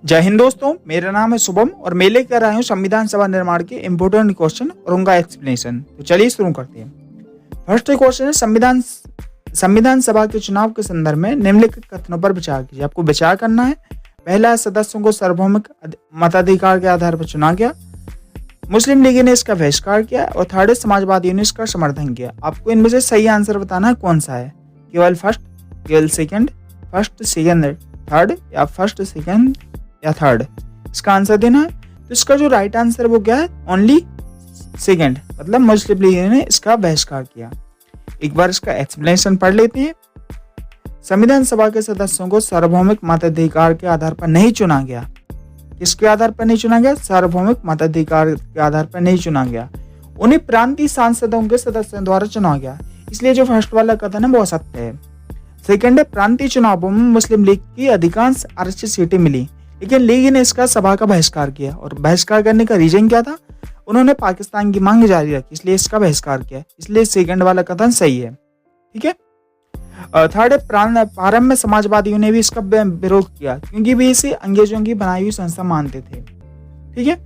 जय हिंद दोस्तों, मेरा नाम है शुभम और मैं लेकर आया हूँ संविधान सभा निर्माण के इम्पोर्टेंट क्वेश्चन और उनका एक्सप्लेनेशन। तो चलिए शुरू करते हैं। फर्स्ट क्वेश्चन है संविधान सभा के चुनाव के संदर्भ में निम्नलिखित कथनों पर विचार कीजिए। आपको विचार करना है। पहला, सदस्यों को सार्वभौमिक मताधिकार के आधार पर चुना गया। मुस्लिम लीग ने इसका बहिष्कार किया। और थर्ड, समाजवादियों ने इसका समर्थन किया। आपको इनमें से सही आंसर बताना है कौन सा है। केवल फर्स्ट, केवल सेकंड, फर्स्ट सेकंड थर्ड या फर्स्ट सेकंड या थर्ड, इसका आंसर देना है। तो इसका जो राइट आंसर वो क्या है, ओनली सेकंड, मतलब मुस्लिम लीग ने इसका बहिष्कार किया। एक बार इसका एक्सप्लेनेशन पढ़ लेते हैं। संविधान सभा के सदस्यों को सार्वभौमिक मताधिकार के आधार पर नहीं चुना गया। किसके आधार पर नहीं चुना गया? सार्वभौमिक मताधिकार के आधार पर नहीं चुना गया। उन्हें प्रांतीय सांसदों के सदस्यों द्वारा चुना गया। इसलिए जो फर्स्ट वाला कथन है वो असत्य है। सेकंड है, प्रांतीय चुनावों में मुस्लिम लीग की अधिकांश आरक्षित सीटें मिली, लेकिन लीग ने इसका सभा का बहिष्कार किया। और बहिष्कार करने का रीजन क्या था? उन्होंने पाकिस्तान की मांग जारी रखी, इसलिए इसका बहिष्कार किया। इसलिए सेकंड वाला कथन सही है। ठीक है। थर्ड है, प्रारंभ में समाजवादियों ने भी इसका विरोध किया, क्योंकि वे इसे अंग्रेजों की बनाई हुई संस्था मानते थे। ठीक है।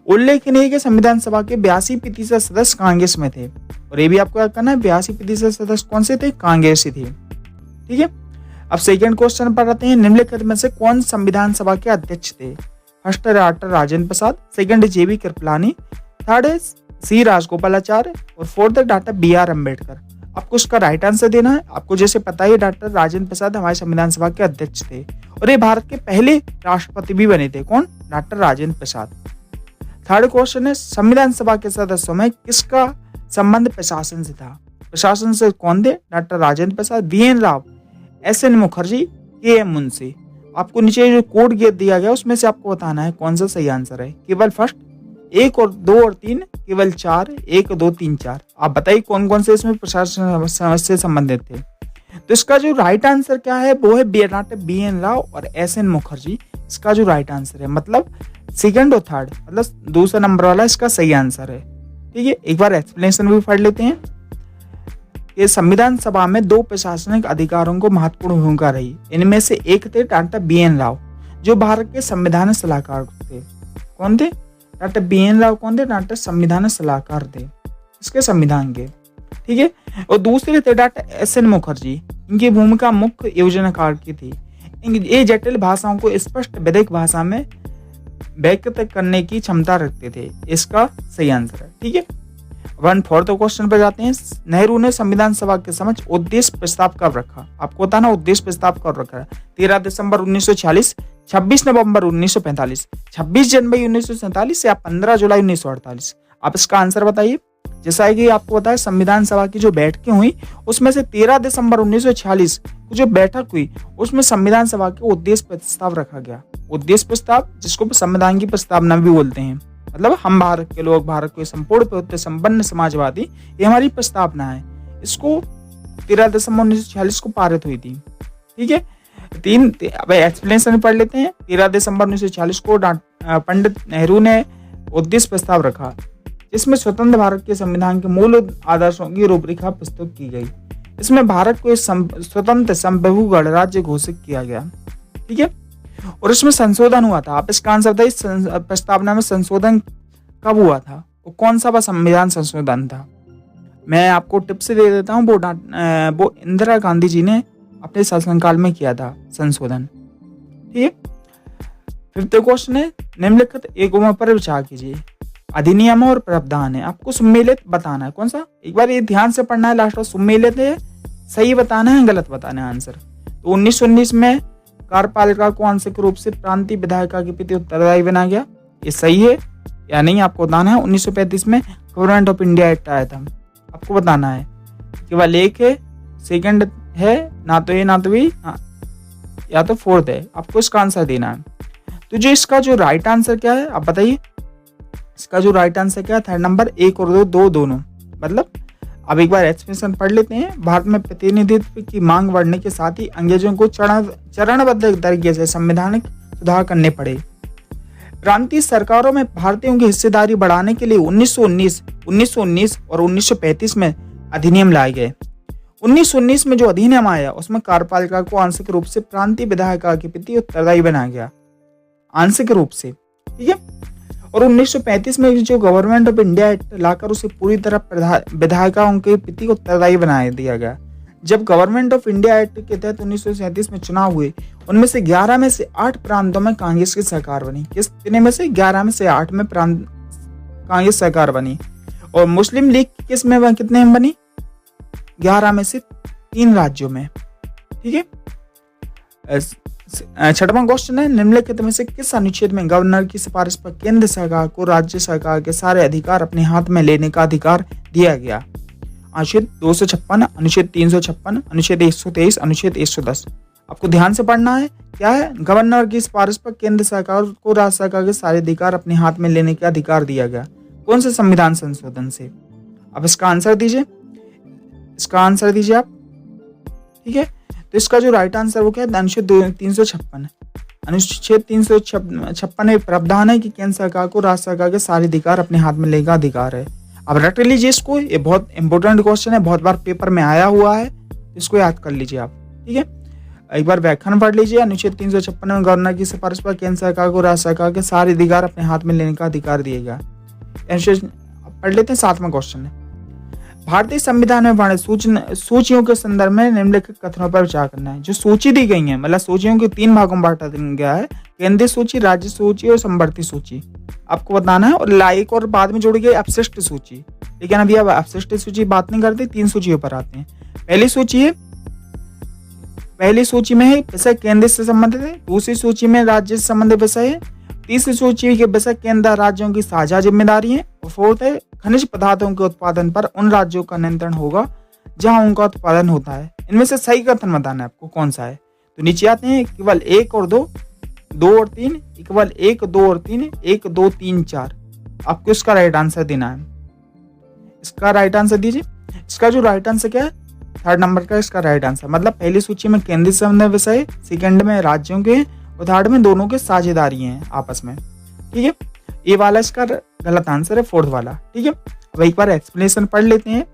उल्लेखनीय है कि संविधान सभा के 82% सदस्य कांग्रेस में थे। और ये भी आपको याद करना है, 82% सदस्य कौन से थे? कांग्रेसी थे। ठीक है। अब सेकंड क्वेश्चन पर आते हैं। निम्नलिखित में से कौन संविधान सभा के अध्यक्ष थे? First doctor Rajendra Prasad, second JB Kripalani, third C Rajagopalachari और फोर्थ डॉक्टर BR अम्बेडकर। आपको उसका राइट आंसर देना है। आपको जैसे पता है, डॉक्टर राजेंद्र प्रसाद हमारे संविधान सभा के अध्यक्ष थे और ये भारत के पहले राष्ट्रपति भी बने थे। कौन? डॉक्टर राजेंद्र प्रसाद। थर्ड क्वेश्चन है, संविधान सभा के सदस्यों में किसका संबंध प्रशासन से था? प्रशासन से कौन थे? डॉक्टर राजेंद्र प्रसाद, VN Rao, SN Mukherjee, KM Munshi. आपको नीचे जो कोड दिया गया उसमें से आपको बताना है कौन सा सही आंसर है। केवल फर्स्ट, 1 और 2 और 3, केवल 4, 1 2 3 4। आप बताइए कौन कौन से इसमें प्रशासन से संबंधित थे। तो इसका जो राइट आंसर क्या है वो है डॉक्टर BN राव और SN मुखर्जी। इसका जो राइट आंसर है, मतलब सेकंड और थर्ड, मतलब दूसरा नंबर वाला इसका सही आंसर है। ठीक है। एक बार एक्सप्लेनेशन भी पढ़ लेते हैं। ये संविधान सभा में 2 प्रशासनिक अधिकारों को महत्वपूर्ण भूमिका रही। इनमें से एक थे डॉक्टर BN राव, जो भारत के संविधान सलाहकार थे। कौन थे? डॉक्टर BN राव कौन थे? डॉक्टर संविधान सलाहकार थे इसके संविधान के। ठीक है। और दूसरे थे डॉक्टर SN मुखर्जी। इनकी भूमिका मुख्य योजनाकार की थी। ये जटिल भाषाओं को स्पष्ट वैदिक भाषा में व्यक्त करने की क्षमता रखते थे। इसका सही आंसर है। ठीक है। 4th क्वेश्चन पे जाते हैं। नेहरू ने संविधान सभा के समक्ष उद्देश्य प्रस्ताव कब रखा? आपको बताना उद्देश्य प्रस्ताव कब रखा है। 13 दिसंबर 1946, 26 नवंबर 1945, 26 जनवरी 1947 या 15 जुलाई 1948। आप इसका आंसर बताइए। जैसा है कि आपको बताया, संविधान सभा की जो बैठकें हुई उसमें से 13 दिसंबर 1946 को जो बैठक हुई उसमें संविधान सभा के उद्देश्य प्रस्ताव रखा गया। उद्देश्य प्रस्ताव, जिसको संविधान की प्रस्तावना भी बोलते हैं, मतलब हम भारत के लोग, भारत के संपूर्ण प्रभुत्व संपन्न समाजवादी, ये हमारी प्रस्तावना है। इसको 13 दिसंबर 1946 को पारित हुई थी। ठीक है। अब एक्सप्लेनेशन पढ़ लेते हैं। 13 दिसंबर 1946 को पंडित नेहरू ने उद्देश्य प्रस्ताव रखा, जिसमें स्वतंत्र भारत के संविधान के मूल आदर्शों की रूपरेखा प्रस्तुत की गई। इसमें भारत को एक स्वतंत्र संप्रभु गणराज्य घोषित किया गया। ठीक है। और इसमें संशोधन हुआ था। आप इसका आंसर था, इस प्रस्तावना में संशोधन कब हुआ था? वो कौन सा संविधान संशोधन था? मैं आपको टिप्स दे देता हूँ। वो इंदिरा गांधी जी ने अपने शासनकाल में किया था संशोधन। ठीक है। 5th क्वेश्चन है, निम्नलिखित एकों पर विचार कीजिए। अधिनियम और प्रावधान है। आपको सुमेलित बताना है कौन सा। एक बार ये ध्यान से पढ़ना है। लास्ट में सुमेलित है, सही बताना है, गलत बताना है आंसर। तो 1919 में कार्यपालिका को आंशिक रूप से प्रांतीय विधायिका के प्रति उत्तरदायी बनाया गया। ये सही है या नहीं आपको बताना है। 1935 में गवर्नमेंट ऑफ इंडिया एक्ट आया था। आपको बताना है। केवल एक है, सेकंड है, ना तो ये ना तो ये, या तो फोर्थ है। आपको इसका आंसर देना है। तो जो इसका जो राइट आंसर क्या है आप बताइए। इसका जो राइट आंसर क्या है? थर्ड नंबर, 1 और 2 दोनों। मतलब अब एक बार एक्सप्लेनेशन पढ़ लेते हैं। भारत में प्रतिनिधित्व की मांग बढ़ने के साथ ही अंग्रेजों को चरणबद्ध तरीके से संवैधानिक सुधार करने पड़े। प्रांतीय सरकारों में भारतीयों की हिस्सेदारी बढ़ाने के लिए 1919 और 1935 में अधिनियम लाए गए। 1919 में जो अधिनियम आया उसमें कार्यपालिका को आंशिक रूप से प्रांतीय विधायिका के प्रति उत्तरदायी बनाया गया। आंशिक रूप से, ठीक है। और 1935 में जो गवर्नमेंट ऑफ इंडिया एक्ट लाकर उसे पूरी तरह विधायिकाओं के प्रति उत्तरदायी बना दिया गया। जब गवर्नमेंट ऑफ इंडिया एक्ट के तहत 1937 में चुनाव हुए, उनमें से 11 में से 8 प्रांतों में कांग्रेस की सरकार बनी। कितने में से? 11 में से 8 में कांग्रेस सरकार बनी। और मुस्लिम लीग किस में कितने में बनी? 11 में से 3 राज्यों में, ठीक है। 6वां क्वेश्चन है, निम्नलिखित में से किस अनुच्छेद में गवर्नर की सिफारिश पर केंद्र सरकार को राज्य सरकार के सारे अधिकार अपने हाथ में लेने का अधिकार दिया गया? अनुच्छेद 256, अनुच्छेद 356, अनुच्छेद 123, अनुच्छेद 110। आपको ध्यान से पढ़ना है। क्या है? गवर्नर की सिफारिश पर केंद्र सरकार को राज्य सरकार के सारे अधिकार अपने हाथ में लेने का अधिकार दिया गया। कौन से संविधान संशोधन से? अब इसका आंसर दीजिए, इसका आंसर दीजिए आप, ठीक है। तो इसका जो राइट आंसर वो क्या है? अनुच्छेद 356। अनुच्छेद 356 में प्रावधान है कि केंद्र सरकार को राज्य सरकार के सारे अधिकार अपने हाथ में लेने का अधिकार है। अब रट लीजिए इसको, ये बहुत इंपॉर्टेंट क्वेश्चन है, बहुत बार पेपर में आया हुआ है, इसको याद कर लीजिए आप, ठीक है। एक बार व्याख्यान पढ़ लीजिए। अनुच्छेद 356 में गवर्नर की सिफारिश पर केंद्र सरकार को राज्य सरकार के सारे अधिकार अपने हाथ में लेने का अधिकार दिया गया। पढ़ लेते हैं। 7वां क्वेश्चन है, भारतीय संविधान में वर्णित सूचियों के संदर्भ में निम्नलिखित कथनों पर विचार करना है। जो सूची दी गई है, मतलब सूचियों के 3 भागों में बांटा गया है, केंद्रीय सूची, राज्य सूची और समवर्ती सूची, आपको बताना है। और लाइक और बाद में जुड़ गई अपशिष्ट सूची, लेकिन अभी अब अपशिष्ट सूची बात नहीं करते, 3 सूचियों पर आते हैं। पहली सूची में है विषय केंद्र से संबंधित है, दूसरी सूची में राज्य से संबंधित विषय है, तीसरी सूची के विषय केंद्र राज्यों की साझा जिम्मेदारी है, और फोर्थ है खनिज पदार्थों के उत्पादन पर उन राज्यों का नियंत्रण होगा जहां उनका उत्पादन होता है। इनमें से सही कथन बताना है आपको कौन सा है। तो नीचे आते हैं, केवल 1 और 2, 2 और 3, केवल 1, 2 और 3, 1, 2, 3, 4। आपको इसका राइट आंसर देना है। इसका राइट आंसर दीजिए। इसका जो राइट आंसर क्या है? 3rd नंबर का इसका राइट आंसर, मतलब पहली सूची में केंद्रीय संबंधित विषय, सेकंड में राज्यों के, और 3rd में दोनों के साझेदारी हैं आपस में, ठीक है। ये वाला इसका गलत आंसर है, 4th वाला, ठीक है। अब एक बार एक्सप्लेनेशन पढ़ लेते हैं।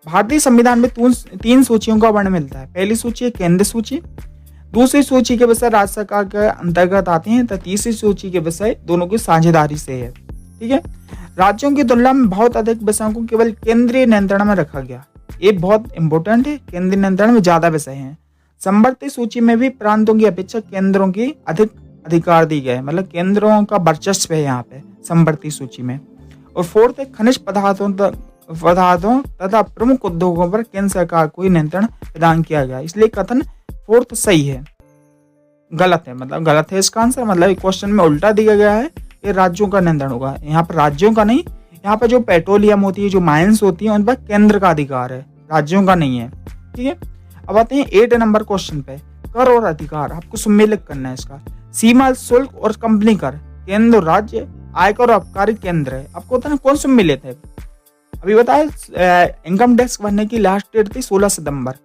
भारतीय संविधान में 3 सूचियों का वर्णन मिलता है। पहली सूची है केंद्र सूची, दूसरी सूची के विषय राज्य सरकार के अंतर्गत आते हैं, तो तीसरी सूची के विषय दोनों की साझेदारी से है, ठीक है। राज्यों की तुलना में बहुत अधिक विषयों को केवल केंद्रीय नियंत्रण में रखा गया। ये बहुत इंपॉर्टेंट है, केंद्रीय नियंत्रण में ज्यादा विषय हैं। समवर्ती सूची में भी प्रांतों की अपेक्षा केंद्रों की अधिक अधिकार दी गए, मतलब केंद्रों का वर्चस्व है यहाँ पे समवर्ती सूची में। और 4th है खनिज पदार्थों तथा प्रमुख उद्योगों पर केंद्र सरकार को ही नियंत्रण प्रदान किया गया, इसलिए कथन 4th सही है। गलत है, मतलब गलत है इसका आंसर, मतलब क्वेश्चन में उल्टा दिया गया है, ये राज्यों का नियंत्रण होगा। यहाँ पर राज्यों का नहीं, यहाँ पर जो पेट्रोलियम होती है, जो माइंस होती है, उन पर केंद्र का अधिकार है, राज्यों का नहीं है, ठीक है। अब आते हैं 8 नंबर क्वेश्चन पे, कर और अधिकार, आपको सुमेलित करना है इसका। सीमा शुल्क और कंपनी कर, केंद्र राज्य, आयकर और आबकारी केंद्र है। आपको बताना कौन सुमेलित है। अभी बताया इनकम टैक्स भरने की लास्ट डेट थी 16 सितंबर,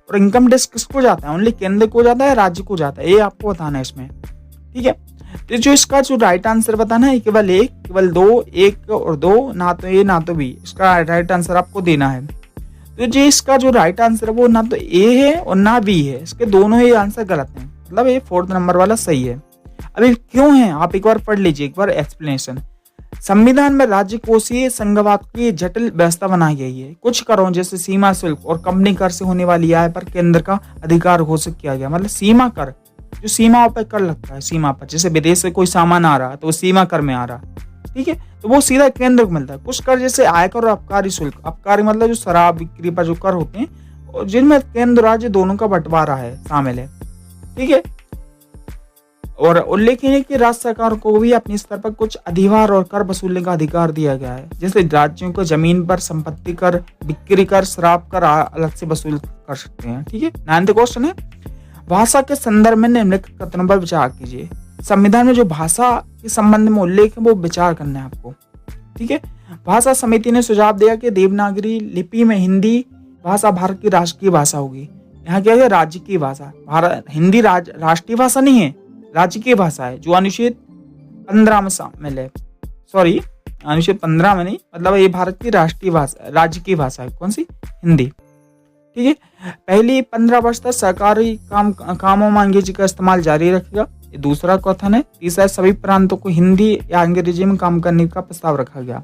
और इनकम टैक्स किसको जाता है? ओनली केंद्र को जाता है, राज्य को जाता है, ये आपको बताना है इसमें, ठीक है। तो जो इसका जो राइट आंसर बताना है, केवल 1, केवल 2, 1 और 2, ना तो ए ना तो बी, इसका राइट आंसर आपको देना है। तो जो इसका जो राइट आंसर है वो ना तो ए है और ना बी है, इसके दोनों ही आंसर गलत हैं, मतलब ये 4th नंबर वाला सही है। अभी क्यों है आप एक बार पढ़ लीजिए, एक बार एक्सप्लेनेशन। संविधान में राज्य कोषीय संघवाद की जटिल व्यवस्था बनाई गई है। कुछ करों जैसे सीमा शुल्क और कंपनी कर से होने वाली आय पर केंद्र का अधिकार घोषित किया गया, मतलब सीमा कर, जो सीमाओं पर कर लगता है, सीमा पर जैसे विदेश से कोई सामान आ रहा तो वो सीमा कर में आ रहा, ठीक है, तो वो सीधा केंद्र को मिलता है। कुछ कर जैसे आयकर और आबकारी शुल्क, आबकारी मतलब जो शराब बिक्री पर जो कर होते हैं, जिनमें केंद्र राज्य दोनों का बंटवारा है, शामिल है, ठीक है। और उल्लेखनीय है कि राज्य सरकार को भी अपने स्तर पर कुछ अधिभार और कर वसूलने का अधिकार दिया गया है, जैसे राज्यों को जमीन पर संपत्ति कर, बिक्री कर, शराब कर अलग से वसूल कर सकते हैं, ठीक है। 9th क्वेश्चन है, भाषा के संदर्भ में निम्नलिखित कथनों पर विचार कीजिए। संविधान में जो भाषा के संबंध में उल्लेख है वो विचार करना है आपको, ठीक है। भाषा समिति ने सुझाव दिया कि देवनागरी लिपि में हिंदी भाषा भारत की राष्ट्रीय भाषा होगी। यहाँ क्या है? राज्य की भाषा। भारत हिंदी राष्ट्रीय भाषा नहीं है, राज्य की भाषा है, जो अनुच्छेद 15 में शामिल है। सॉरी, अनुच्छेद 15 में नहीं, मतलब ये भारत की राष्ट्रीय भाषा, राज्य की भाषा है। कौन सी? हिंदी, ठीक है। पहली 15 वर्ष तक सरकारी कामों में अंग्रेजी का इस्तेमाल जारी रखेगा। ये दूसरा कथन है। तीसरा, सभी प्रांतों को हिंदी या अंग्रेजी में काम करने का प्रस्ताव रखा गया।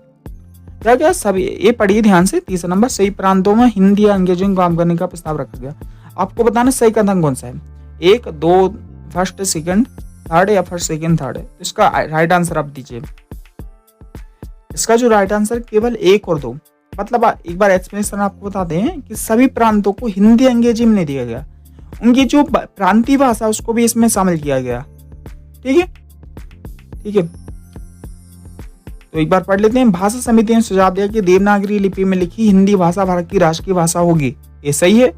क्या क्या सभी, ये पढ़िए ध्यान से। तीसरा नंबर, सभी प्रांतों में हिंदी या अंग्रेजी में काम करने का प्रस्ताव रखा गया। आपको बताना सही कथन कौन सा है, 1, 2, फर्स्ट, सेकंड, थर्ड या फर्स्ट, सेकंड, थर्ड है। इसका राइट आंसर आप दीजिए। इसका जो राइट आंसर केवल 1 और 2, मतलब एक बार एक्सप्लेनेशन आपको बता दें कि सभी प्रांतों को हिंदी अंग्रेजी में नहीं दिया गया, उनकी जो प्रांतीय भाषा उसको भी इसमें शामिल किया गया। ठीक है, ठीक है। तो एक बार पढ़ लेते हैं। भाषा समिति ने सुझाव दिया कि देवनागरी लिपि में लिखी हिंदी भाषा भारत की राष्ट्रीय भाषा होगी। ये सही है।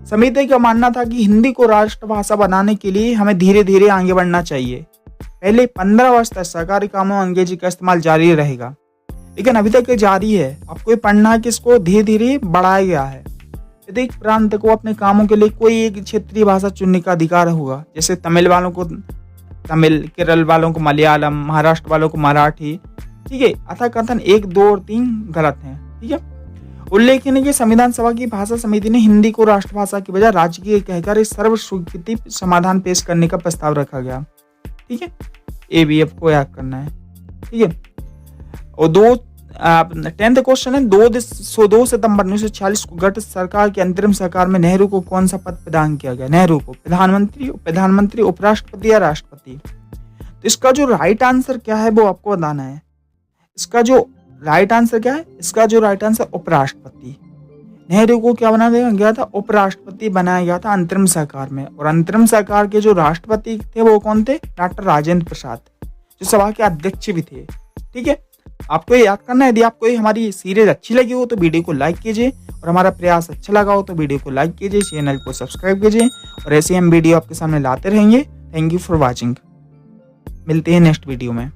समिति का मानना था कि हिंदी को राष्ट्रभाषा बनाने के लिए हमें धीरे धीरे आगे बढ़ना चाहिए। पहले 15 वर्ष तक सरकारी कामों में अंग्रेजी का इस्तेमाल जारी रहेगा, लेकिन अभी तक ये जारी है। आपको ये पढ़ना है कि इसको धीरे धीरे बढ़ाया गया है। प्रत्येक प्रांत को अपने कामों के लिए कोई एक क्षेत्रीय भाषा चुनने का अधिकार होगा। जैसे तमिल वालों को तमिल, केरल वालों को मलयालम, महाराष्ट्र वालों को मराठी। ठीक है, अतः कथन 1, 2 और 3 गलत हैं। ठीक है। उल्लेखनीय है कि संविधान सभा की भाषा समिति ने हिंदी को राष्ट्रभाषा की बजाय राज्य की कहकर इस सर्वस्वीकृति समाधान पेश करने का प्रस्ताव रखा गया। ठीक है, ये भी आपको याद करना है। ठीक है। और 10th क्वेश्चन है, 2 सितंबर 1946 को गठ सरकार की अंतरिम सरकार में नेहरू को कौन सा पद प्रदान किया गया? नेहरू को प्रधानमंत्री, उपराष्ट्रपति या राष्ट्रपति? तो इसका जो राइट आंसर क्या है वो आपको बताना है। इसका जो राइट आंसर क्या है? इसका जो राइट आंसर उपराष्ट्रपति। नेहरू को क्या बना दिया गया था? उपराष्ट्रपति बनाया गया था अंतरिम सरकार में। और अंतरिम सरकार के जो राष्ट्रपति थे वो कौन थे? डॉक्टर राजेंद्र प्रसाद, जो सभा के अध्यक्ष भी थे। ठीक है, आपको ये याद करना है। यदि आपको ये हमारी सीरीज अच्छी लगी हो तो वीडियो को लाइक कीजिए, और हमारा प्रयास अच्छा लगा हो तो वीडियो को लाइक कीजिए, चैनल को सब्सक्राइब कीजिए, और ऐसे हम वीडियो आपके सामने लाते रहेंगे। Thank you for watching. मिलते हैं नेक्स्ट वीडियो में।